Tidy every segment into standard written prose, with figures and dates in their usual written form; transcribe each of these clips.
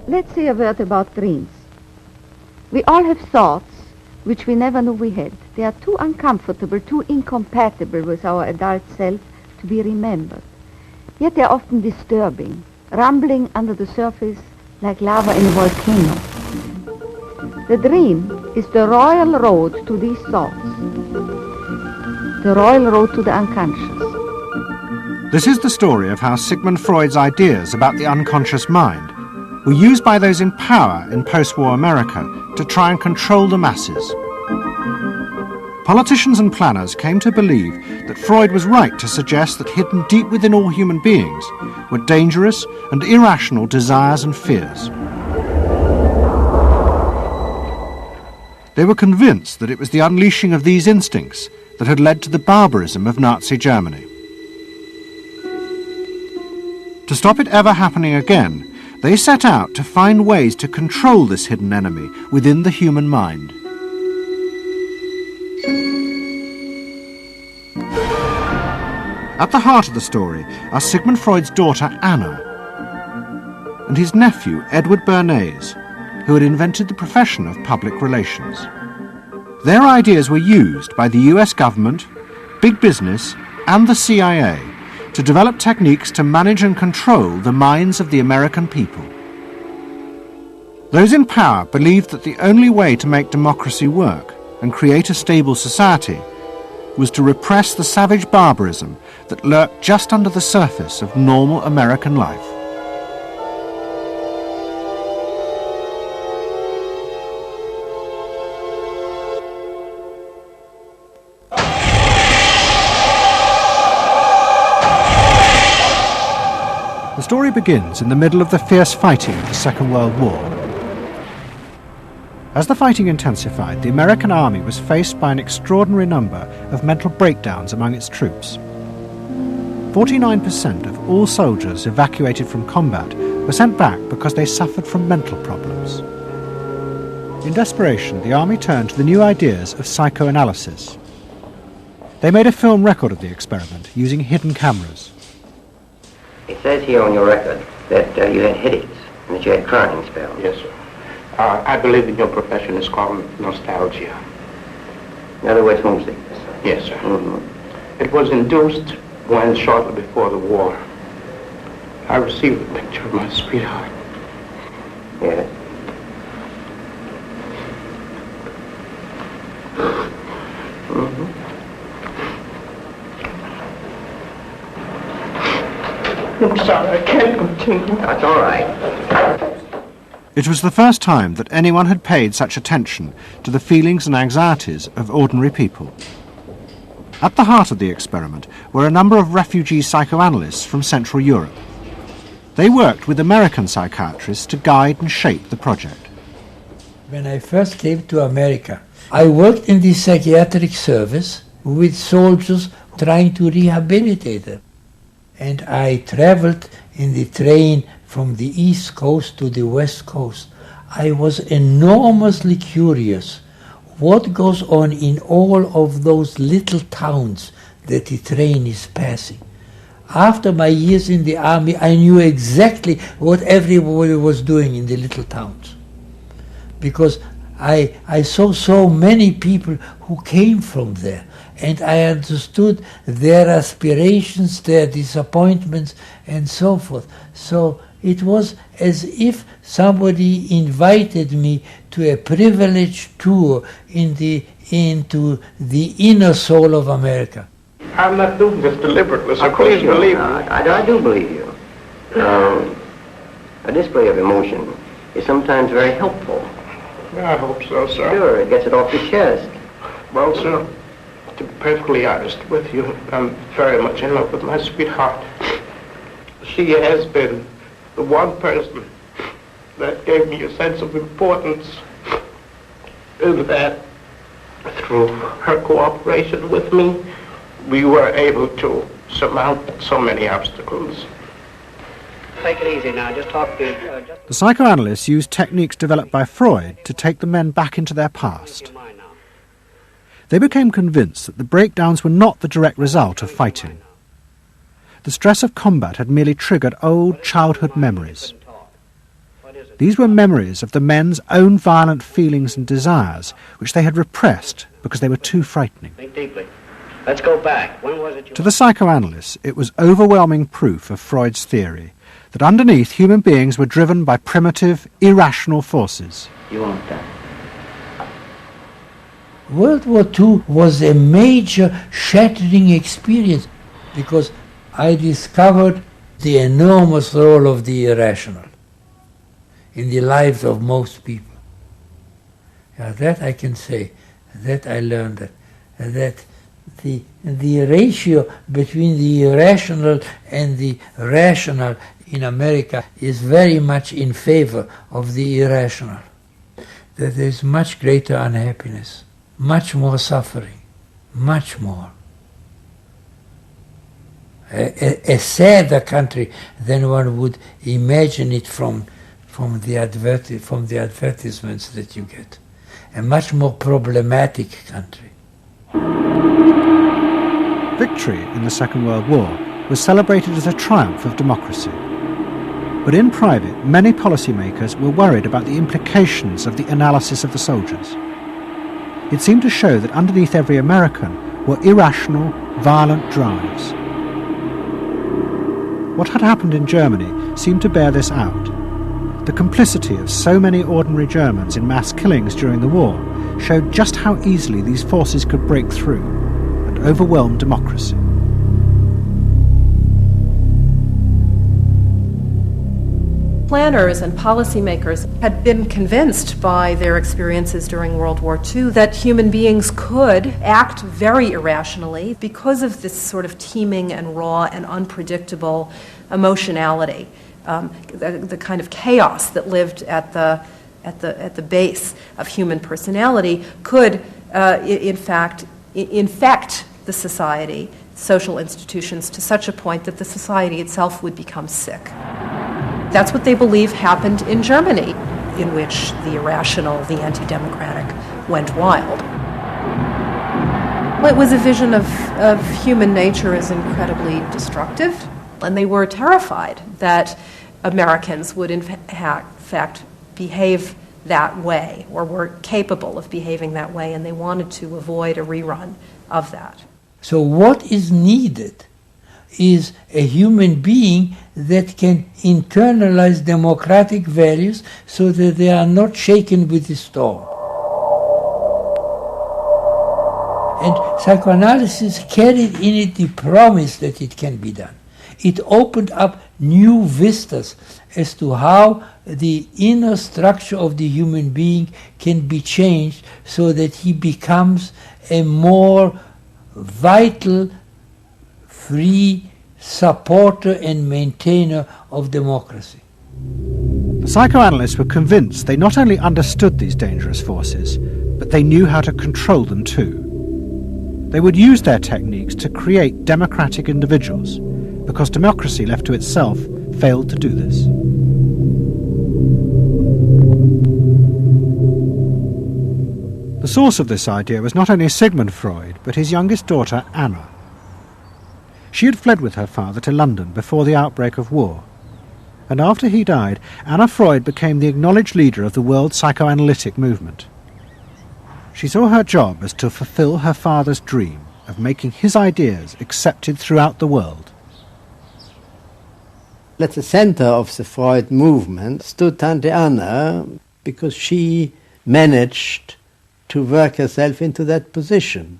let's say a word about dreams. We all have thoughts which we never knew we had. They are too uncomfortable, too incompatible with our adult self to be remembered. Yet they are often disturbing, rumbling under the surface like lava in a volcano. The dream is the royal road to these thoughts, the royal road to the unconscious. This is the story of how Sigmund Freud's ideas about the unconscious mind were used by those in power in post-war America to try and control the masses. Politicians and planners came to believe that Freud was right to suggest that hidden deep within all human beings were dangerous and irrational desires and fears. They were convinced that it was the unleashing of these instincts that had led to the barbarism of Nazi Germany. To stop it ever happening again, they set out to find ways to control this hidden enemy within the human mind. At the heart of the story are Sigmund Freud's daughter Anna and his nephew Edward Bernays, who had invented the profession of public relations. Their ideas were used by the US government, big business and the CIA to develop techniques to manage and control the minds of the American people. Those in power believed that the only way to make democracy work and create a stable society was to repress the savage barbarism that lurked just under the surface of normal American life. The story begins in the middle of the fierce fighting of the Second World War. As the fighting intensified, the American army was faced by an extraordinary number of mental breakdowns among its troops. 49% of all soldiers evacuated from combat were sent back because they suffered from mental problems. In desperation, the army turned to the new ideas of psychoanalysis. They made a film record of the experiment using hidden cameras. It says here on your record that you had headaches and that you had crying spells. Yes, sir. I believe in your profession is called nostalgia. In other words, homesickness. Yes, sir. Mm-hmm. It was induced when, shortly before the war, I received a picture of my sweetheart. Yes. Mm-hmm. I'm sorry, I can't continue. That's all right. It was the first time that anyone had paid such attention to the feelings and anxieties of ordinary people. At the heart of the experiment were a number of refugee psychoanalysts from Central Europe. They worked with American psychiatrists to guide and shape the project. When I first came to America, I worked in the psychiatric service with soldiers trying to rehabilitate them. And I traveled in the train from the East Coast to the West Coast. I was enormously curious what goes on in all of those little towns that the train is passing. After my years in the army, I knew exactly what everybody was doing in the little towns. Because I saw so many people who came from there, and I understood their aspirations, their disappointments, and so forth. So it was as if somebody invited me to a privileged tour into the inner soul of America. I'm not doing this deliberately, so please believe me. I do believe you. A display of emotion is sometimes very helpful. I hope so, sir. Sure, it gets it off your chest. Well, sir, to be perfectly honest with you, I'm very much in love with my sweetheart. She has been the one person that gave me a sense of importance, and that through her cooperation with me, we were able to surmount so many obstacles. Take it easy now, just talk to... The psychoanalysts used techniques developed by Freud to take the men back into their past. They became convinced that the breakdowns were not the direct result of fighting. The stress of combat had merely triggered old childhood memories. These were memories of the men's own violent feelings and desires, which they had repressed because they were too frightening. Think deeply. Let's go back. When was it To the psychoanalysts, it was overwhelming proof of Freud's theory that underneath human beings were driven by primitive, irrational forces. You want that? World War II was a major shattering experience because I discovered the enormous role of the irrational in the lives of most people. Yeah, that I can say, that I learned that the ratio between the irrational and the rational in America is very much in favor of the irrational. That there is much greater unhappiness, much more suffering, much more. A sadder country than one would imagine it from the advertisements that you get. A much more problematic country. Victory in the Second World War was celebrated as a triumph of democracy. But in private, many policymakers were worried about the implications of the analysis of the soldiers. It seemed to show that underneath every American were irrational, violent drives. What had happened in Germany seemed to bear this out. The complicity of so many ordinary Germans in mass killings during the war showed just how easily these forces could break through and overwhelm democracy. Planners and policymakers had been convinced by their experiences during World War II that human beings could act very irrationally because of this sort of teeming and raw and unpredictable emotionality, the kind of chaos that lived at the base of human personality could, in fact, infect the society, social institutions, to such a point that the society itself would become sick. That's what they believe happened in Germany, in which the irrational, the anti-democratic, went wild. It was a vision of human nature as incredibly destructive, and they were terrified that Americans would in fact behave that way, or were capable of behaving that way, and they wanted to avoid a rerun of that. So what is needed is a human being that can internalize democratic values so that they are not shaken with the storm. And psychoanalysis carried in it the promise that it can be done. It opened up new vistas as to how the inner structure of the human being can be changed so that he becomes a more vital, free supporter and maintainer of democracy. The psychoanalysts were convinced they not only understood these dangerous forces, but they knew how to control them too. They would use their techniques to create democratic individuals, because democracy left to itself failed to do this. The source of this idea was not only Sigmund Freud, but his youngest daughter, Anna. She had fled with her father to London before the outbreak of war, and after he died, Anna Freud became the acknowledged leader of the world psychoanalytic movement. She saw her job as to fulfill her father's dream of making his ideas accepted throughout the world. At the center of the Freud movement stood Tante Anna, because she managed to work herself into that position.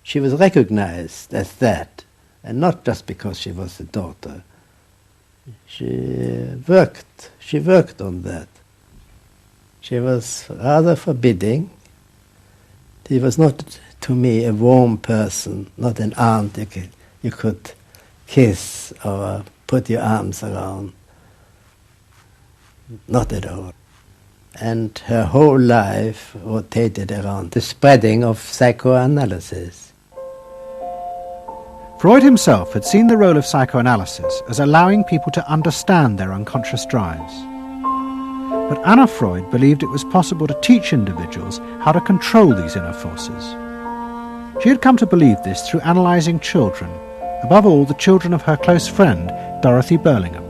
She was recognized as that, and not just because she was the daughter. She worked on that. She was rather forbidding. She was not, to me, a warm person, not an aunt you could kiss or put your arms around. Not at all. And her whole life rotated around the spreading of psychoanalysis. Freud himself had seen the role of psychoanalysis as allowing people to understand their unconscious drives. But Anna Freud believed it was possible to teach individuals how to control these inner forces. She had come to believe this through analysing children, above all the children of her close friend, Dorothy Burlingham.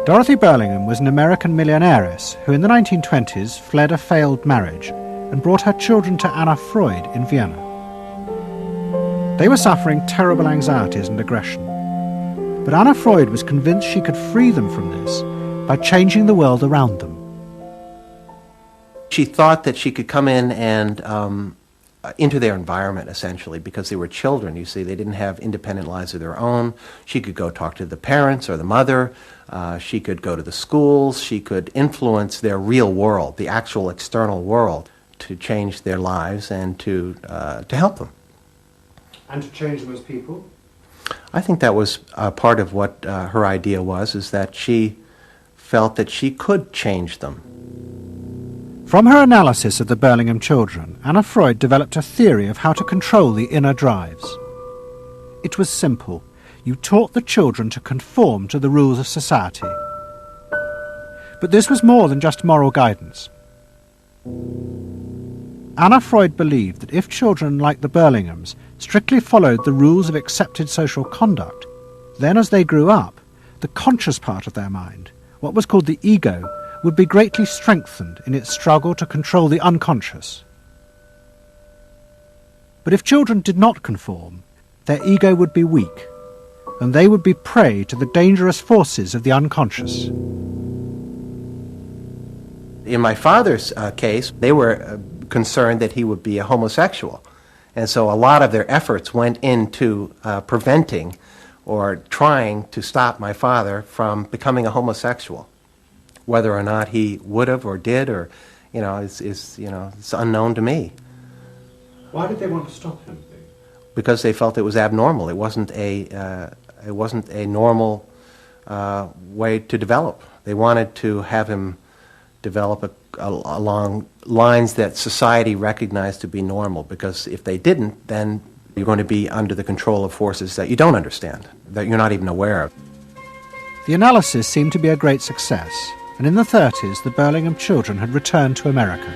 Dorothy Burlingham was an American millionairess who in the 1920s fled a failed marriage and brought her children to Anna Freud in Vienna. They were suffering terrible anxieties and aggression, but Anna Freud was convinced she could free them from this by changing the world around them. She thought that she could come in and into their environment, essentially, because they were children, you see. They didn't have independent lives of their own. She could go talk to the parents or the mother. She could go to the schools. She could influence their real world, the actual external world, to change their lives and to help them. And to change them as people? I think that was part of what her idea was, is that she felt that she could change them. From her analysis of the Burlingham children, Anna Freud developed a theory of how to control the inner drives. It was simple. You taught the children to conform to the rules of society. But this was more than just moral guidance. Anna Freud believed that if children like the Burlinghams strictly followed the rules of accepted social conduct, then as they grew up, the conscious part of their mind, what was called the ego, would be greatly strengthened in its struggle to control the unconscious. But if children did not conform, their ego would be weak, and they would be prey to the dangerous forces of the unconscious. In my father's case, they were concerned that he would be a homosexual, and so a lot of their efforts went into preventing or trying to stop my father from becoming a homosexual. Whether or not he would have or did, or it's unknown to me. Why did they want to stop him? Because they felt it was abnormal. It wasn't a normal way to develop. They wanted to have him develop along lines that society recognized to be normal. Because if they didn't, then you're going to be under the control of forces that you don't understand, that you're not even aware of. The analysis seemed to be a great success. And in the 30s, the Burlingham children had returned to America.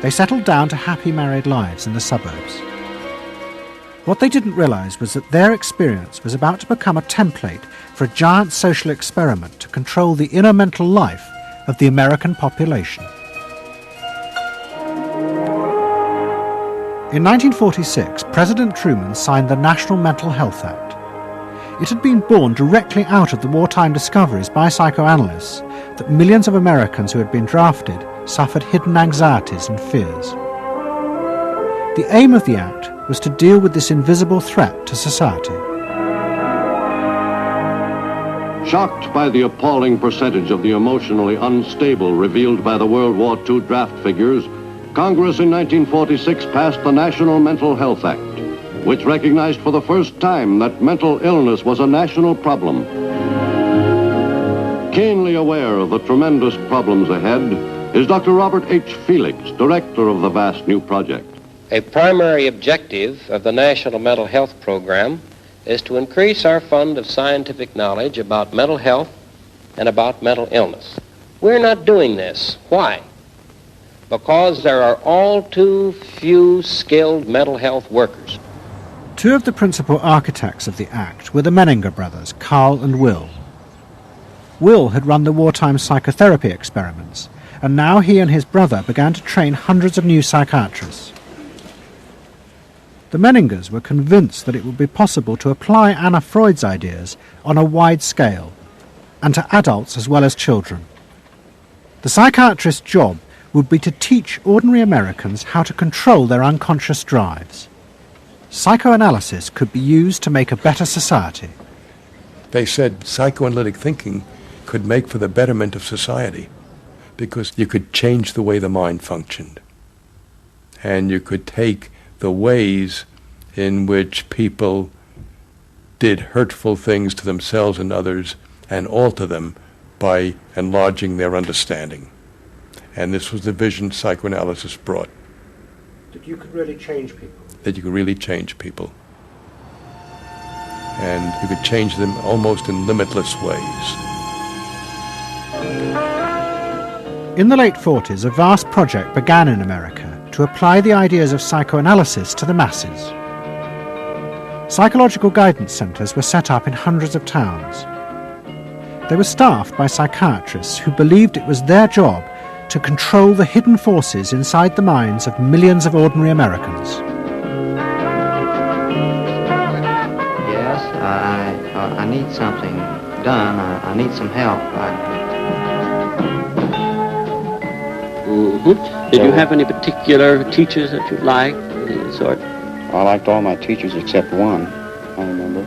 They settled down to happy married lives in the suburbs. What they didn't realize was that their experience was about to become a template for a giant social experiment to control the inner mental life of the American population. In 1946, President Truman signed the National Mental Health Act. It had been born directly out of the wartime discoveries by psychoanalysts that millions of Americans who had been drafted suffered hidden anxieties and fears. The aim of the act was to deal with this invisible threat to society. Shocked by the appalling percentage of the emotionally unstable revealed by the World War II draft figures, Congress in 1946 passed the National Mental Health Act, which recognized for the first time that mental illness was a national problem. Keenly aware of the tremendous problems ahead is Dr. Robert H. Felix, director of the vast new project. A primary objective of the National Mental Health Program is to increase our fund of scientific knowledge about mental health and about mental illness. We're not doing this. Why? Because there are all too few skilled mental health workers. Two of the principal architects of the Act were the Menninger brothers, Carl and Will. Will had run the wartime psychotherapy experiments, and now he and his brother began to train hundreds of new psychiatrists. The Menningers were convinced that it would be possible to apply Anna Freud's ideas on a wide scale, and to adults as well as children. The psychiatrist's job would be to teach ordinary Americans how to control their unconscious drives. Psychoanalysis could be used to make a better society. They said psychoanalytic thinking could make for the betterment of society because you could change the way the mind functioned. And you could take the ways in which people did hurtful things to themselves and others and alter them by enlarging their understanding. And this was the vision psychoanalysis brought. That you could really change people. That you could really change people. And you could change them almost in limitless ways. In the late 40s, a vast project began in America to apply the ideas of psychoanalysis to the masses. Psychological guidance centres were set up in hundreds of towns. They were staffed by psychiatrists who believed it was their job to control the hidden forces inside the minds of millions of ordinary Americans. Yes, I need something done. I need some help. Did you have any particular teachers that you liked, any sort? I liked all my teachers except one, I remember.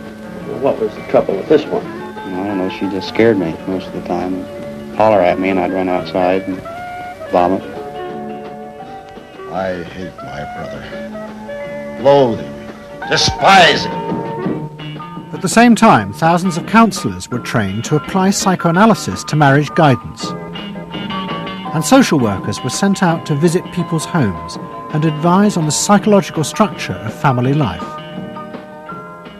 Well, what was the trouble with this one? I don't know, she just scared me most of the time. Holler at me and I'd run outside and vomit. I hate my brother. Loathe him. Despise him. At the same time, thousands of counsellors were trained to apply psychoanalysis to marriage guidance. And social workers were sent out to visit people's homes and advise on the psychological structure of family life.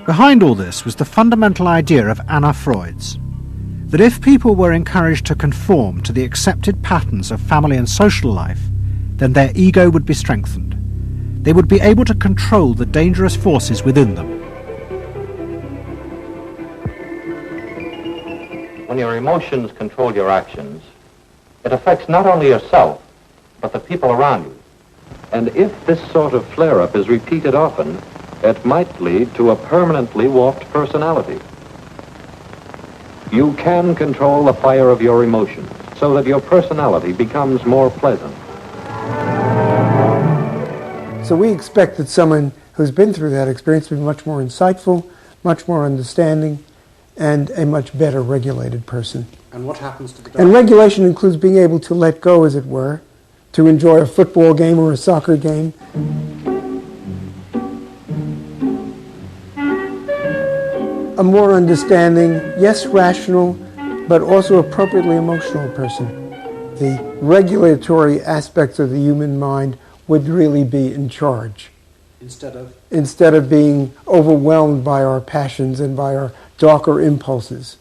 Behind all this was the fundamental idea of Anna Freud's, that if people were encouraged to conform to the accepted patterns of family and social life, then their ego would be strengthened. They would be able to control the dangerous forces within them. When your emotions control your actions, it affects not only yourself, but the people around you. And if this sort of flare-up is repeated often, it might lead to a permanently warped personality. You can control the fire of your emotions so that your personality becomes more pleasant. So we expect that someone who's been through that experience to be much more insightful, much more understanding, and a much better regulated person. And what happens to the dog? And regulation includes being able to let go, as it were, to enjoy a football game or a soccer game. A more understanding, yes, rational, but also appropriately emotional person. The regulatory aspects of the human mind would really be in charge. Instead of being overwhelmed by our passions and by our darker impulses.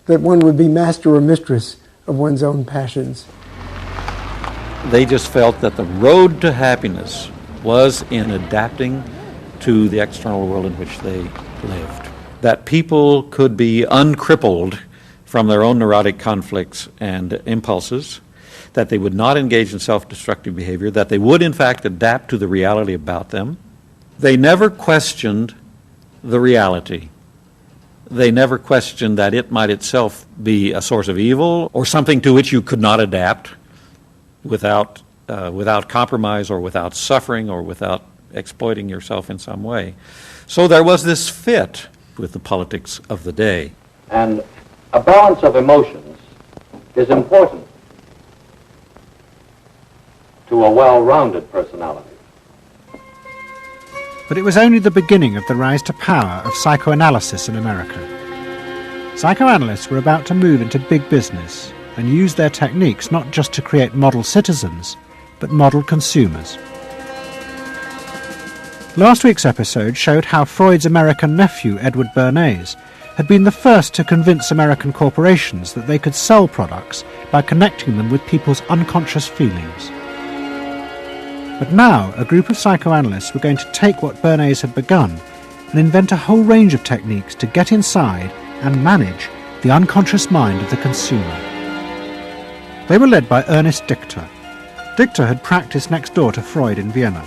That one would be master or mistress of one's own passions. They just felt that the road to happiness was in adapting to the external world in which they lived. That people could be uncrippled from their own neurotic conflicts and impulses, that they would not engage in self-destructive behavior, that they would in fact adapt to the reality about them. They never questioned the reality. They never questioned that it might itself be a source of evil or something to which you could not adapt without compromise or without suffering or without exploiting yourself in some way. So there was this fit with the politics of the day. And a balance of emotions is important to a well-rounded personality. But it was only the beginning of the rise to power of psychoanalysis in America. Psychoanalysts were about to move into big business and use their techniques not just to create model citizens, but model consumers. Last week's episode showed how Freud's American nephew, Edward Bernays, had been the first to convince American corporations that they could sell products by connecting them with people's unconscious feelings. But now, a group of psychoanalysts were going to take what Bernays had begun and invent a whole range of techniques to get inside and manage the unconscious mind of the consumer. They were led by Ernest Dichter. Dichter had practiced next door to Freud in Vienna,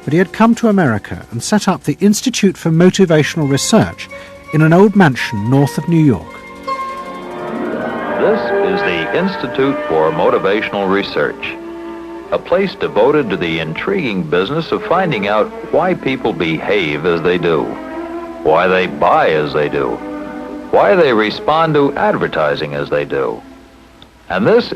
but he had come to America and set up the Institute for Motivational Research in an old mansion north of New York. This is the Institute for Motivational Research, a place devoted to the intriguing business of finding out why people behave as they do, why they buy as they do, why they respond to advertising as they do. And this